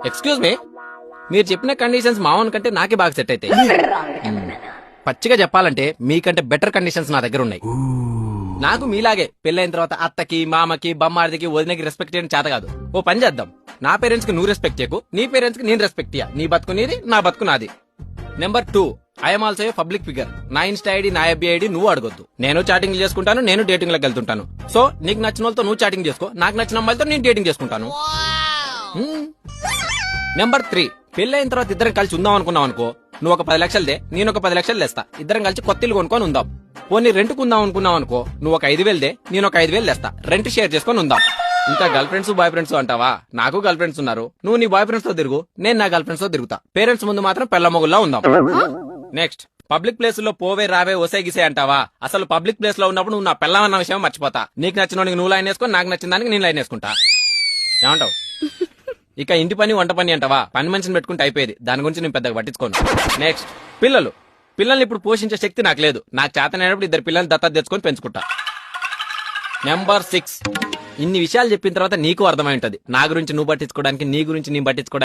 Excuse me, మీరు చెప్పిన conditions మావన్ కంటే నాకే బాగా సెట్ అయితే. పచ్చిగా చెప్పాలంటే మీకంటే బెటర్ కండిషన్స్ నా దగ్గర ఉన్నాయి. నాకు మీలాగే పెళ్ళైన తర్వాత అత్తకి, మామకి, బొమ్మార్దికి, వదినకి రెస్పెక్ట్ చేయడం చేత కాదు. ఓ పని చేద్దాం, నా పేరెంట్స్ కి నువ్వు రెస్పెక్ట్ చేయకు, నీ పేరెంట్స్ కి నేను రెస్పెక్ట్ ఇయ్య. నీ బతుకు నీది, నా బతుకు నాది. Number 2, I'm also a public figure. నా ఇన్స్టా ఐడి, నా ఎఫ్బీ ఐడి నువ్వు అడగొద్దు. నేను చాటింగ్ చేసుకుంటాను, నేను డేటింగ్ లకు వెళ్తుంటాను. సో నీకు నచ్చిన వాళ్ళతో నువ్వు చాటింగ్ చేసుకో, నాకు నచ్చిన అమ్మాయిలతో నేను డేటింగ్ చేసుకుంటాను. నెంబర్ 3, పెళ్ళైన తర్వాత ఇద్దరం కలిసి ఉందాం అనుకున్నావు అనుకో, నువ్వు ఒక 10 లక్షలదే, నేను ఒక 10 లక్షలు తెస్తా. ఇద్దరం కలిసి కొత్త ఇల్లు కొనుక్కొని ఉందాం. పోనీ రెంట్ కుందాం అనుకున్నావు అనుకో, నువ్వు ఒక 5,000దే, నేను ఒక 5,000 తెస్తా. రెంట్ షేర్ చేసుకొని ఉందాం. ఇంకా గర్ల్ ఫ్రెండ్స్, బాయ్ ఫ్రెండ్స్ అంటావా? నాకు గర్ల్ ఫ్రెండ్స్ ఉన్నారు. నువ్వు నీ బాయ్ ఫ్రెండ్స్ తో తిరుగు, నేను నా గర్ల్ ఫ్రెండ్స్ తో తిరుగుతా. పేరెంట్స్ ముందు మాత్రం పెళ్ల మొగుల్లా ఉందాం. నెక్స్ట్, పబ్లిక్ ప్లేస్ లో పోవే రావే ఒసే గిసే అంటావా? అసలు పబ్లిక్ ప్లేస్ లో ఉన్నప్పుడు నువ్వు నా పెళ్ళమన్న విషయం మర్చిపోతా. నీకు నచ్చిన నువ్వు లైన్ వేసుకో, నాకు నచ్చిన దానికి నేను లైన్ వేసుకుంటా. ఏమంటావు? ఇక ఇంటి పని, వంట పని అంటావా? పని మనిషిని పెట్టుకుంటే అయిపోయేది. దాని గురించి నేను పెద్దగా పట్టించుకోను. నెక్స్ట్, పిల్లల్ని ఇప్పుడు పోషించే శక్తి నాకు లేదు. నాకు చేతనైనప్పుడు 2 పిల్లల్ని దత్తత తెచ్చుకొని పెంచుకుంటా. నెంబర్ 6, ఇన్ని విషయాలు చెప్పిన తర్వాత నీకు అర్థమై ఉంటది నా గురించి నువ్వు పట్టించుకోవడానికి, నీ గురించి నేను పట్టించుకోవడానికి